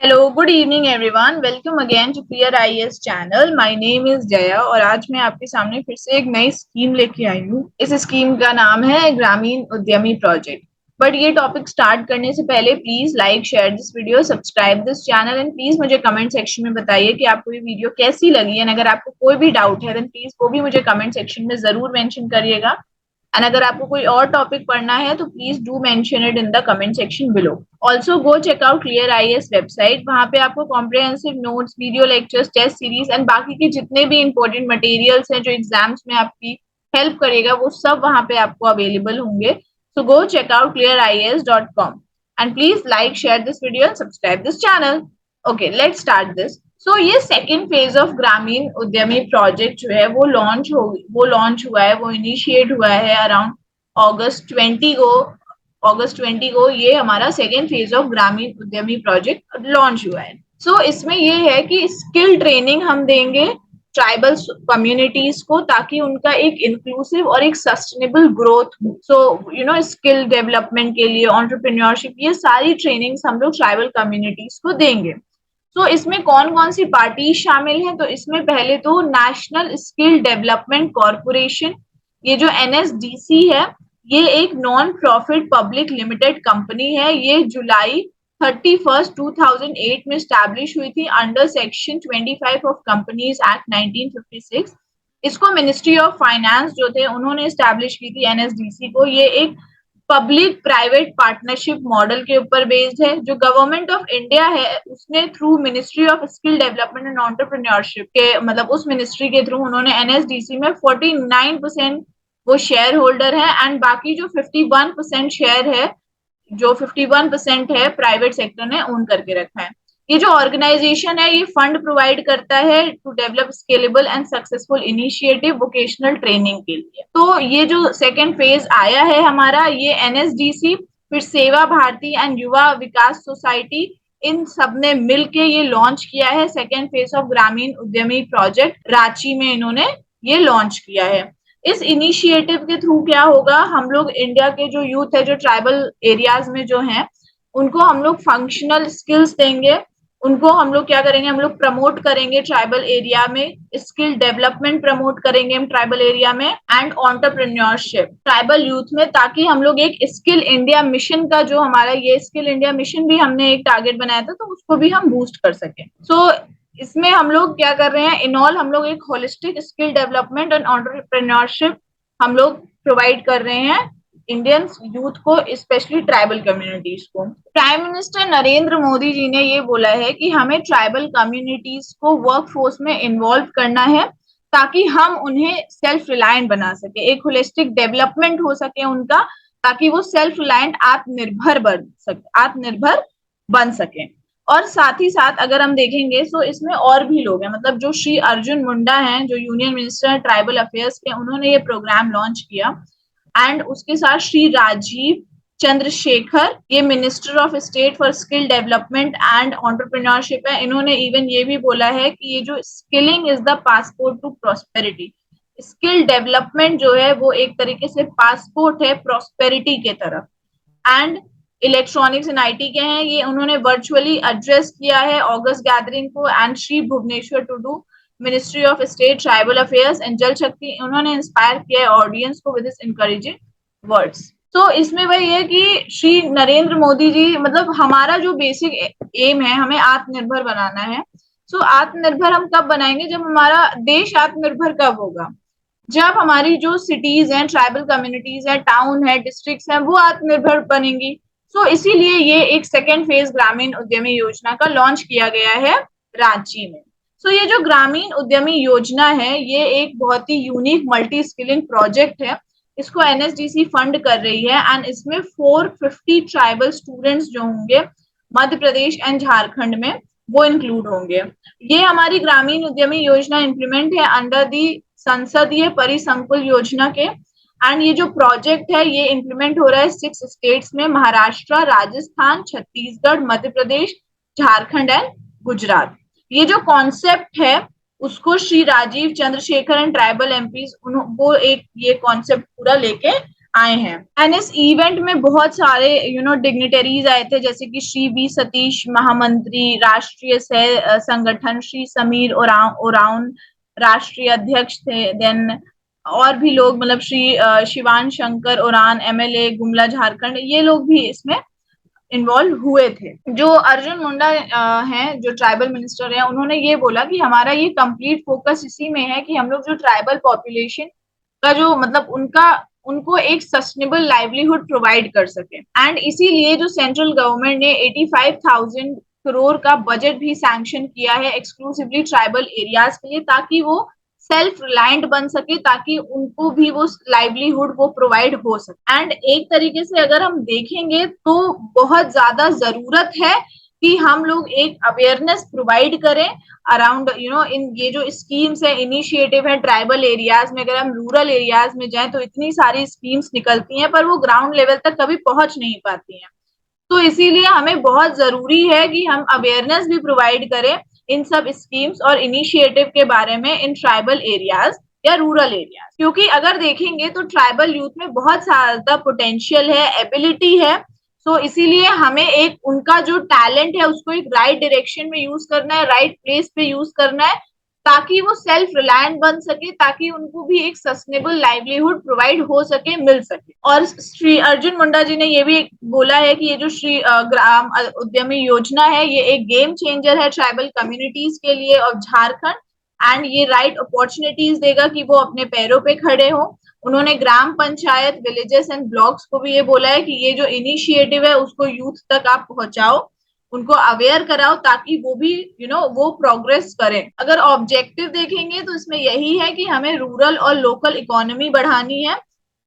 Hello good evening everyone, welcome again to clear IAS channel. My name is Jaya और आज मैं आपके सामने फिर से एक नई स्कीम लेके आई हूँ। इस स्कीम का नाम है ग्रामीण उद्यमी प्रोजेक्ट। बट ये टॉपिक स्टार्ट करने से पहले please like share this video, subscribe this channel and please मुझे कमेंट सेक्शन में बताइए कि आपको ये वीडियो कैसी लगी है। अगर आपको कोई भी डाउट है देन प्लीज वो भी मुझे कमेंट सेक्शन में जरूर मेंशन करिएगा। एंड अगर आपको कोई और टॉपिक पढ़ना है तो please do mention it in the comment section below. Also go check out clear IAS website. वहां पे आपको comprehensive notes, video lectures, test series and बाकी के जितने भी इंपॉर्टेंट मटेरियल्स हैं जो एग्जाम्स में आपकी हेल्प करेगा वो सब वहां पे आपको अवेलेबल होंगे। So go check out clearias.com and please like share this video and subscribe this channel. Okay, let's start this. So ये सेकेंड फेज ऑफ ग्रामीण उद्यमी प्रोजेक्ट जो है वो लॉन्च हुआ है, वो इनिशिएट हुआ है अराउंड अगस्त 20 को ये हमारा सेकेंड फेज ऑफ ग्रामीण उद्यमी प्रोजेक्ट लॉन्च हुआ है। सो इसमें ये है कि स्किल ट्रेनिंग हम देंगे ट्राइबल कम्युनिटीज को ताकि उनका एक इंक्लूसिव और एक सस्टेनेबल ग्रोथ हो। सो स्किल डेवलपमेंट के लिए एंटरप्रेन्योरशिप, ये सारी ट्रेनिंग्स हम लोग ट्राइबल कम्युनिटीज को देंगे। तो इसमें कौन कौन सी पार्टी शामिल है? तो इसमें पहले तो नेशनल स्किल डेवलपमेंट कॉरपोरेशन, ये जो एनएसडीसी है, ये एक non profit public limited company है। ये जुलाई 31, 2008 में स्टैब्लिश हुई थी under section 25 of companies act 1956। इसको मिनिस्ट्री ऑफ फाइनेंस जो थे उन्होंने स्टैब्लिश की थी एनएसडीसी को। ये एक पब्लिक प्राइवेट पार्टनरशिप मॉडल के ऊपर बेस्ड है। जो गवर्नमेंट ऑफ इंडिया है उसने through ministry of skill development and entrepreneurship के मतलब उस मिनिस्ट्री के थ्रू उन्होंने एनएसडीसी में 49% वो शेयर होल्डर है एंड बाकी जो 51% शेयर है, जो 51% है प्राइवेट सेक्टर ने ओन करके रखा है। ये जो ऑर्गेनाइजेशन है ये फंड प्रोवाइड करता है to develop scalable and successful initiative vocational training के लिए। तो ये जो सेकेंड फेज आया है हमारा, ये एनएसडीसी, फिर सेवा भारती एंड युवा विकास सोसाइटी, इन सब ने मिलके ये लॉन्च किया है सेकेंड फेज ऑफ ग्रामीण उद्यमी प्रोजेक्ट। रांची में इन्होंने ये लॉन्च किया है। इस इनिशिएटिव के थ्रू क्या होगा, हम लोग इंडिया के जो यूथ है जो ट्राइबल एरियाज में जो हैं उनको हम लोग फंक्शनल स्किल्स देंगे। उनको हम लोग क्या करेंगे, हम लोग प्रमोट करेंगे ट्राइबल एरिया में, स्किल डेवलपमेंट प्रमोट करेंगे हम ट्राइबल एरिया में एंड एंटरप्रेन्योरशिप ट्राइबल यूथ में, ताकि हम लोग एक स्किल इंडिया मिशन का जो हमारा ये स्किल इंडिया मिशन भी हमने एक टारगेट बनाया था तो उसको भी हम बूस्ट कर सकें। सो इसमें हम लोग क्या कर रहे हैं, इन ऑल हम लोग एक holistic skill development and entrepreneurship हम लोग प्रोवाइड कर रहे हैं इंडियन यूथ को, स्पेशली ट्राइबल कम्युनिटीज को। प्राइम मिनिस्टर नरेंद्र मोदी जी ने ये बोला है कि हमें ट्राइबल कम्युनिटीज को वर्कफोर्स में इन्वॉल्व करना है ताकि हम उन्हें सेल्फ रिलायंट बना सके, एक होलिस्टिक डेवलपमेंट हो सके उनका, ताकि वो सेल्फ रिलायंट आत्मनिर्भर बन सके। और साथ ही साथ अगर हम देखेंगे तो इसमें और भी लोग हैं, मतलब जो श्री अर्जुन मुंडा हैं जो यूनियन मिनिस्टर ट्राइबल अफेयर्स के, उन्होंने ये प्रोग्राम लॉन्च किया। एंड उसके साथ श्री राजीव चंद्रशेखर, ये minister of state for skill development and entrepreneurship है। इन्होंने इवन ये भी बोला है कि ये जो skilling is the passport to prosperity, skill development जो है वो एक तरीके से पासपोर्ट है प्रॉस्पेरिटी के तरफ। एंड इलेक्ट्रॉनिक्स एंड आईटी के हैं, ये उन्होंने वर्चुअली एड्रेस किया है अगस्त गैदरिंग को। And Shri Bhubaneswar Tudu, ministry of state tribal affairs and Jal Shakti, उन्होंने इंस्पायर किया है ऑडियंस को विद दिस इनकरेजिंग वर्ड्स। तो इसमें वही है कि श्री नरेंद्र मोदी जी, मतलब हमारा जो बेसिक एम है, हमें आत्मनिर्भर बनाना है। सो आत्मनिर्भर हम कब बनाएंगे, जब हमारा देश आत्मनिर्भर कब होगा, जब हमारी जो सिटीज हैं, ट्राइबल कम्युनिटीज है, टाउन है, डिस्ट्रिक्ट्स हैं, वो आत्मनिर्भर बनेंगी। सो इसीलिए ये एक सेकेंड फेज ग्रामीण उद्यमी योजना का लॉन्च किया गया है रांची में। सो ये जो ग्रामीण उद्यमी योजना है ये एक बहुत ही यूनिक मल्टी स्किलिंग प्रोजेक्ट है। इसको एनएसडीसी फंड कर रही है एंड इसमें 450 ट्राइबल स्टूडेंट्स जो होंगे मध्य प्रदेश एंड झारखंड में, वो इंक्लूड होंगे। ये हमारी ग्रामीण उद्यमी योजना इंप्लीमेंट है अंडर दी संसदीय परिसंकुल योजना के। एंड ये जो प्रोजेक्ट है ये इंप्लीमेंट हो रहा है 6 स्टेट्स में, महाराष्ट्र, राजस्थान, छत्तीसगढ़, मध्य प्रदेश, झारखंड एंड गुजरात। ये जो कॉन्सेप्ट है उसको Shri Rajeev Chandrasekhar and tribal MPs वो एक ये कॉन्सेप्ट पूरा लेके आए हैं। एंड इस इवेंट में बहुत सारे डिग्निटरीज आए थे, जैसे कि श्री वी सतीश महामंत्री राष्ट्रीय सह संगठन, श्री समीर ओराउन राष्ट्रीय अध्यक्ष थे। देन और भी लोग, मतलब श्री शिवान शंकर ओरान एमएलए गुमला झारखंड, ये लोग भी इसमें इन्वॉल्व हुए थे। जो अर्जुन मुंडा हैं, जो ट्राइबल मिनिस्टर हैं, उन्होंने ये बोला कि हमारा ये कंप्लीट फोकस इसी में है कि हम लोग जो ट्राइबल पॉपुलेशन का जो मतलब उनको एक सस्टेनेबल लाइवलीहुड प्रोवाइड कर सके। एंड इसीलिए जो सेंट्रल गवर्नमेंट ने 85,000 करोड़ का बजट भी सैंक्शन किया है एक्सक्लूसिवली ट्राइबल एरियाज के लिए, ताकि वो सेल्फ रिलायंट बन सके, ताकि उनको भी वो लाइवलीहुड वो प्रोवाइड हो सके। एंड एक तरीके से अगर हम देखेंगे तो बहुत ज्यादा जरूरत है कि हम लोग एक अवेयरनेस प्रोवाइड करें अराउंड इन ये जो स्कीम्स है, इनिशिएटिव है ट्राइबल एरियाज में। अगर हम रूरल एरियाज में जाएं तो इतनी सारी स्कीम्स निकलती हैं, पर वो ग्राउंड लेवल तक कभी पहुंच नहीं पाती हैं। तो इसीलिए हमें बहुत जरूरी है कि हम अवेयरनेस भी प्रोवाइड करें इन सब स्कीम्स और इनिशिएटिव के बारे में इन ट्राइबल एरियाज या रूरल एरियाज। क्योंकि अगर देखेंगे तो ट्राइबल यूथ में बहुत ज्यादा पोटेंशियल है, एबिलिटी है। सो इसीलिए हमें एक उनका जो टैलेंट है उसको एक राइट डायरेक्शन में यूज करना है, राइट प्लेस पे यूज करना है, ताकि वो सेल्फ रिलायंट बन सके, ताकि उनको भी एक सस्टेनेबल लाइवलीहुड प्रोवाइड हो सके, मिल सके। और श्री अर्जुन मुंडा जी ने ये भी बोला है कि ये जो श्री ग्राम उद्यमी योजना है, ये एक गेम चेंजर है ट्राइबल कम्युनिटीज के लिए और झारखंड। एंड ये राइट अपॉर्चुनिटीज देगा कि वो अपने पैरों पे खड़े हो। उन्होंने ग्राम पंचायत, विलेजेस एंड ब्लॉक्स को भी ये बोला है कि ये जो इनिशिएटिव है उसको यूथ तक आप पहुंचाओ, उनको अवेयर कराओ, ताकि वो भी वो प्रोग्रेस करें। अगर ऑब्जेक्टिव देखेंगे तो इसमें यही है कि हमें रूरल और लोकल इकोनॉमी बढ़ानी है।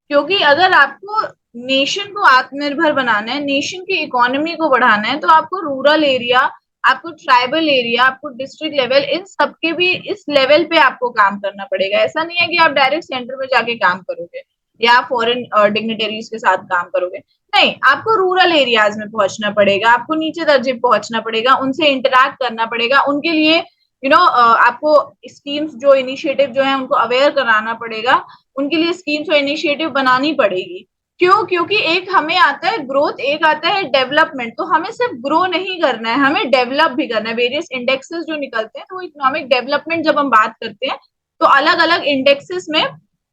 क्योंकि अगर आपको नेशन को आत्मनिर्भर बनाना है, नेशन की इकोनॉमी को बढ़ाना है, तो आपको रूरल एरिया, आपको ट्राइबल एरिया, आपको डिस्ट्रिक्ट लेवल, इन सबके भी इस लेवल पे आपको काम करना पड़ेगा। ऐसा नहीं है कि आप डायरेक्ट सेंटर में जाके काम करोगे या फॉरेन डिग्निटरीज के साथ काम करोगे। नहीं, आपको रूरल एरियाज में पहुंचना पड़ेगा, आपको नीचे दर्जे पहुंचना पड़ेगा, उनसे इंटरैक्ट करना पड़ेगा, उनके लिए आपको स्कीम्स जो इनिशिएटिव जो है उनको अवेयर कराना पड़ेगा, उनके लिए स्कीम्स और इनिशिएटिव बनानी पड़ेगी। क्यों? क्योंकि एक हमें आता है ग्रोथ, एक आता है डेवलपमेंट। तो हमें सिर्फ ग्रो नहीं करना है, हमें डेवलप भी करना है। वेरियस इंडेक्सेस जो निकलते हैं, तो इकोनॉमिक डेवलपमेंट जब हम बात करते हैं तो अलग अलग इंडेक्सेस में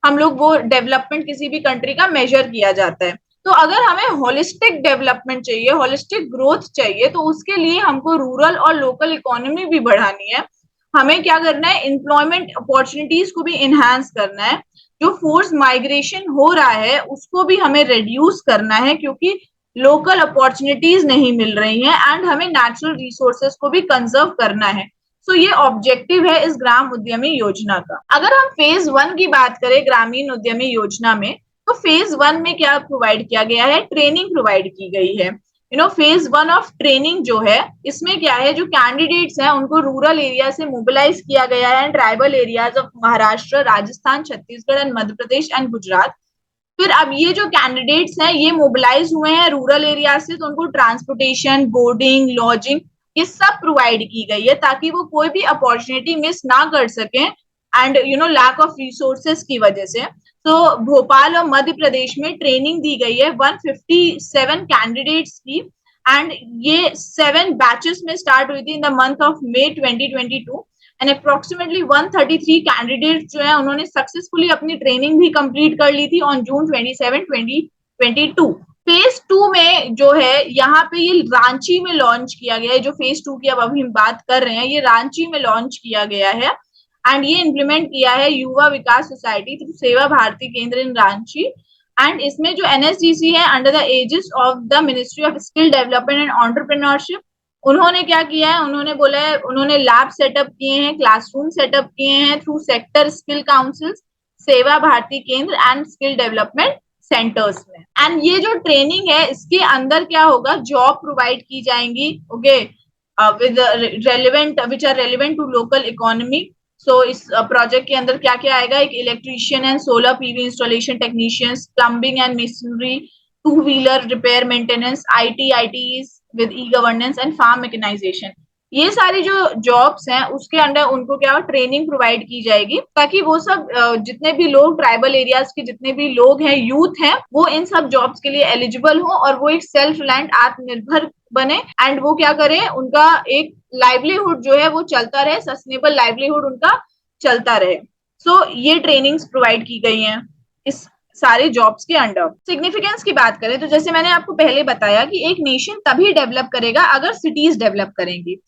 हम लोग वो डेवलपमेंट किसी भी कंट्री का मेजर किया जाता है। तो अगर हमें होलिस्टिक डेवलपमेंट चाहिए, होलिस्टिक ग्रोथ चाहिए, तो उसके लिए हमको रूरल और लोकल इकोनॉमी भी बढ़ानी है। हमें क्या करना है, एम्प्लॉयमेंट अपॉर्चुनिटीज को भी इनहांस करना है। जो फोर्स माइग्रेशन हो रहा है उसको भी हमें रिड्यूस करना है, क्योंकि लोकल अपॉर्चुनिटीज नहीं मिल रही हैं। एंड हमें नेचुरल रिसोर्सेज को भी कंजर्व करना है। सो ये ऑब्जेक्टिव है इस ग्राम उद्यमी योजना का। अगर हम फेज 1 की बात करें ग्रामीण उद्यमी योजना में, तो फेज 1 में क्या प्रोवाइड किया गया है, ट्रेनिंग प्रोवाइड की गई है। फेज 1 ऑफ ट्रेनिंग जो है, इसमें क्या है, जो कैंडिडेट्स हैं उनको रूरल एरिया से मोबिलाइज किया गया है, tribal areas of Maharashtra, Rajasthan, Chhattisgarh and Madhya Pradesh and Gujarat. फिर अब ये जो कैंडिडेट्स हैं ये मोबिलाइज हुए हैं रूरल एरिया से, तो उनको ट्रांसपोर्टेशन, बोर्डिंग, लॉजिंग, ये सब प्रोवाइड की गई है, ताकि वो कोई भी अपॉर्चुनिटी मिस ना कर सकें एंड लैक ऑफ रिसोर्सेस की वजह से। तो भोपाल और मध्य प्रदेश में ट्रेनिंग दी गई है 157 कैंडिडेट्स की। एंड ये 7 बैचेस में स्टार्ट हुई थी in the month of May 2022। And approximately 133 candidates जो है उन्होंने सक्सेसफुली अपनी ट्रेनिंग भी कंप्लीट कर ली थी ऑन जून 27, 2022। फेज 2 में जो है यहाँ पे ये रांची में लॉन्च किया गया है। जो फेज 2 की अब अभी हम बात कर रहे हैं, ये रांची में लॉन्च किया गया है। एंड ये इम्प्लीमेंट किया है युवा विकास सोसाइटी थ्रू सेवा भारती केंद्र इन रांची। एंड इसमें जो एनएसडीसी है under the aegis of the ministry of skill development and entrepreneurship, उन्होंने क्या किया है, उन्होंने बोला है, उन्होंने लैब सेटअप किए हैं, क्लासरूम सेटअप किए हैं थ्रू सेक्टर स्किल काउंसिल, सेवा भारती केंद्र एंड स्किल डेवलपमेंट सेंटर्स में। एंड ये जो ट्रेनिंग है इसके अंदर क्या होगा, जॉब प्रोवाइड की जाएंगी, okay, with relevant which are relevant to local economy. So इस प्रोजेक्ट के अंदर क्या क्या आएगा, एक electrician and solar PV installation technicians, plumbing and masonry, two wheeler repair maintenance, आईटीज with e-governance and farm mechanization। ये सारी जो जॉब्स हैं उसके अंडर उनको क्या ट्रेनिंग प्रोवाइड की जाएगी, ताकि वो सब जितने भी लोग ट्राइबल एरियाज के जितने भी लोग हैं, यूथ हैं, वो इन सब जॉब्स के लिए एलिजिबल हो और वो एक सेल्फ रिलायंट आत्मनिर्भर बने एंड वो क्या करे, उनका एक लाइवलीहुड जो है वो चलता रहे, सस्टेनेबल लाइवलीहुड उनका चलता रहे। सो ये ट्रेनिंग्स प्रोवाइड की गई हैं इस सारे जॉब्स के अंडर। सिग्निफिकेंस की बात करें तो जैसे मैंने आपको पहले बताया कि एक नेशन तभी डेवलप करेगा अगर सिटीज डेवलप करेंगी,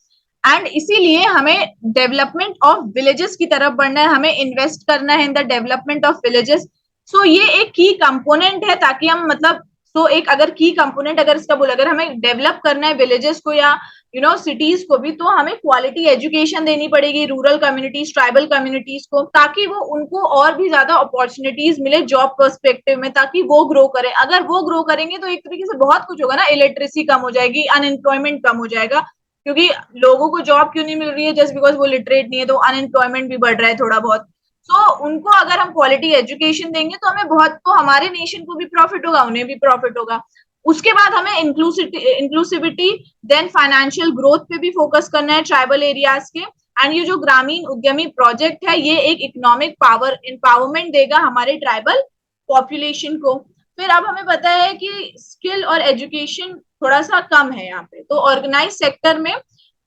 एंड इसीलिए हमें डेवलपमेंट ऑफ विलेजेस की तरफ बढ़ना है, हमें इन्वेस्ट करना है in the development of villages. So ये एक की कंपोनेंट है, ताकि हम मतलब एक अगर की कंपोनेंट अगर इसका बोले, अगर हमें डेवलप करना है विलेजेस को या सिटीज को भी, तो हमें क्वालिटी एजुकेशन देनी पड़ेगी रूरल कम्युनिटीज, ट्राइबल कम्युनिटीज को, ताकि वो उनको और भी ज्यादा अपॉर्चुनिटीज मिले जॉब पर्सपेक्टिव में, ताकि वो ग्रो करें। अगर वो ग्रो करेंगे तो एक तरीके से बहुत कुछ होगा ना, इलिटरेसी कम हो जाएगी, अनएम्प्लॉयमेंट कम हो जाएगा, क्योंकि लोगों को जॉब क्यों नहीं मिल रही है, जस्ट बिकॉज वो लिटरेट नहीं है, तो अनएम्प्लॉयमेंट भी बढ़ रहा है थोड़ा बहुत। उनको अगर हम क्वालिटी एजुकेशन देंगे तो हमें बहुत, तो हमारे नेशन को भी प्रॉफिट होगा, उन्हें भी प्रॉफिट होगा। उसके बाद हमें इंक्लूसिविटी देन फाइनेंशियल ग्रोथ पे भी फोकस करना है ट्राइबल एरियाज के। एंड ये जो ग्रामीण उद्यमी प्रोजेक्ट है ये एक इकोनॉमिक पावर एम्पावरमेंट देगा हमारे ट्राइबल पॉपुलेशन को। फिर अब हमें पता है कि स्किल और एजुकेशन थोड़ा सा कम है यहाँ पे, तो ऑर्गेनाइज सेक्टर में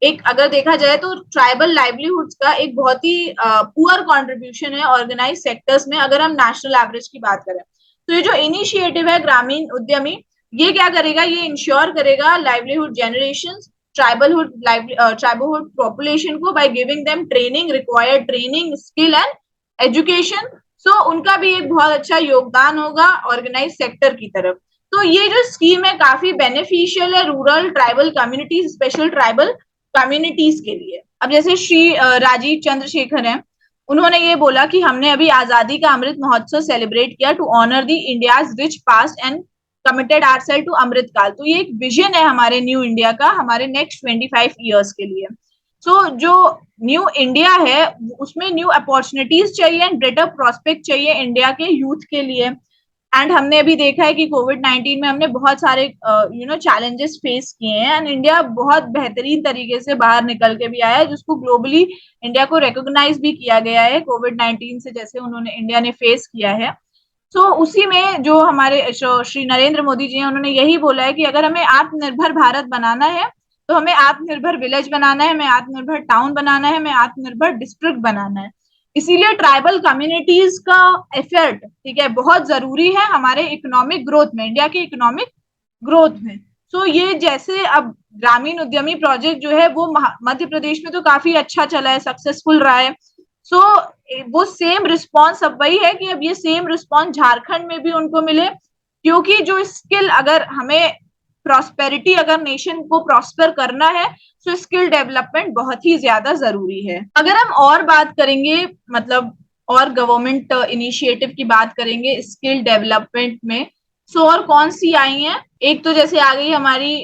एक अगर देखा जाए तो ट्राइबल लाइवलीहुड्स का एक बहुत ही पुअर कंट्रीब्यूशन है ऑर्गेनाइज सेक्टर्स में, अगर हम नेशनल एवरेज की बात करें। तो ये जो इनिशिएटिव है ग्रामीण उद्यमी, ये क्या करेगा, ये इंश्योर करेगा लाइवलीहुड जनरेशन ट्राइबलहुड पॉपुलेशन को by giving them training, required training, skill and education. उनका भी एक बहुत अच्छा योगदान होगा ऑर्गेनाइज सेक्टर की तरफ। तो ये जो स्कीम है काफी बेनिफिशियल है rural tribal communities, special tribal communities के लिए। अब जैसे श्री राजीव चंद्रशेखर हैं, उन्होंने ये बोला कि हमने अभी आजादी का अमृत महोत्सव सेलिब्रेट किया to honour the India's rich past and committed ourself to Amrit Kaal. तो ये एक विजन है हमारे न्यू इंडिया का, हमारे नेक्स्ट 25 ईयर्स के लिए। जो न्यू इंडिया है उसमें न्यू अपॉर्चुनिटीज चाहिए एंड बेटर प्रोस्पेक्ट चाहिए इंडिया के यूथ के लिए। एंड हमने अभी देखा है कि कोविड-19 में हमने बहुत सारे चैलेंजेस फेस किए हैं एंड इंडिया बहुत बेहतरीन तरीके से बाहर निकल के भी आया है, जिसको ग्लोबली इंडिया को रिकॉग्नाइज भी किया गया है कोविड-19 से, जैसे उन्होंने इंडिया ने फेस किया है। उसी में जो हमारे श्री नरेंद्र मोदी जी हैं, उन्होंने यही बोला है कि अगर हमें आत्मनिर्भर भारत बनाना है तो हमें आत्मनिर्भर विलेज बनाना है, हमें आत्मनिर्भर टाउन बनाना है, हमें आत्मनिर्भर डिस्ट्रिक्ट बनाना है। इसीलिए ट्राइबल कम्युनिटीज का एफर्ट, ठीक है, बहुत जरूरी है हमारे इकोनॉमिक ग्रोथ में, इंडिया के इकोनॉमिक ग्रोथ में। ये जैसे अब ग्रामीण उद्यमी प्रोजेक्ट जो है वो मध्य प्रदेश में तो काफी अच्छा चला है, सक्सेसफुल रहा है। वो सेम रिस्पॉन्स अब वही है कि अब ये सेम रिस्पॉन्स झारखंड में भी उनको मिले, क्योंकि जो स्किल, अगर हमें प्रॉस्पेरिटी, अगर नेशन को प्रॉस्पर करना है तो स्किल डेवलपमेंट बहुत ही ज्यादा जरूरी है। अगर हम और बात करेंगे, मतलब और गवर्नमेंट इनिशिएटिव की बात करेंगे स्किल डेवलपमेंट में, और कौन सी आई हैं, एक तो जैसे आ गई हमारी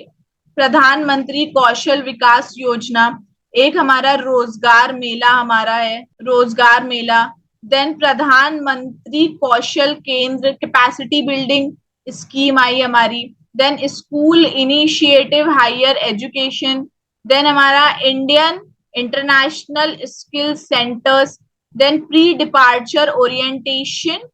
प्रधानमंत्री कौशल विकास योजना, एक हमारा रोजगार मेला हमारा है, रोजगार मेला। देन प्रधानमंत्री कौशल केंद्र कैपेसिटी बिल्डिंग स्कीम आई हमारी। Then school initiative higher education. Then हमारा Indian international skill centres. Then pre departure orientation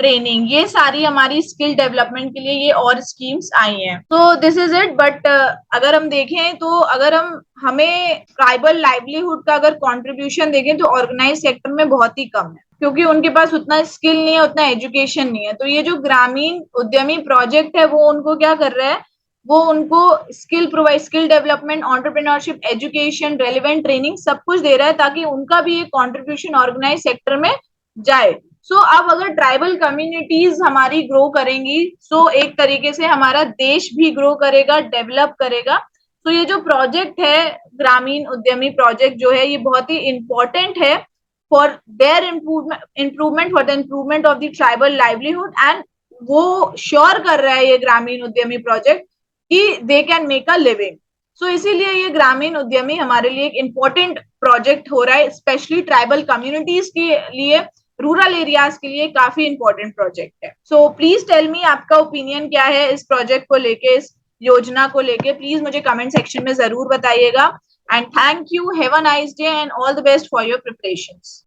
training. ये सारी हमारी स्किल डेवलपमेंट के लिए ये और स्कीम्स आई हैं। तो दिस इज इट। बट अगर हम देखें तो अगर हमें ट्राइबल लाइवलीहुड का अगर कंट्रीब्यूशन देखें तो ऑर्गेनाइज सेक्टर में बहुत ही कम है, क्योंकि उनके पास उतना स्किल नहीं है, उतना एजुकेशन नहीं है। तो ये जो ग्रामीण उद्यमी प्रोजेक्ट है वो उनको क्या कर रहा है, वो उनको skill provide, skill development, entrepreneurship, education, relevant training सब कुछ दे रहा है, ताकि उनका भी एक कंट्रीब्यूशन ऑर्गेनाइज सेक्टर में जाए। अब अगर ट्राइबल कम्युनिटीज हमारी ग्रो करेंगी, एक तरीके से हमारा देश भी ग्रो करेगा, डेवलप करेगा। ये जो प्रोजेक्ट है ग्रामीण उद्यमी प्रोजेक्ट जो है, ये बहुत ही इंपॉर्टेंट है for their improvement, for the improvement of the tribal livelihood. And वो श्योर कर रहा है ये ग्रामीण उद्यमी प्रोजेक्ट कि they can make a living. इसीलिए ये ग्रामीण उद्यमी हमारे लिए एक इम्पोर्टेंट प्रोजेक्ट हो रहा है, स्पेशली ट्राइबल कम्युनिटीज के लिए, रूरल एरियाज के लिए काफी इंपॉर्टेंट प्रोजेक्ट है। प्लीज टेल मी आपका ओपिनियन क्या है इस प्रोजेक्ट को लेके, इस योजना को लेके, प्लीज मुझे कमेंट सेक्शन में जरूर बताइएगा। And thank you. Have a nice day and all the best for your preparations.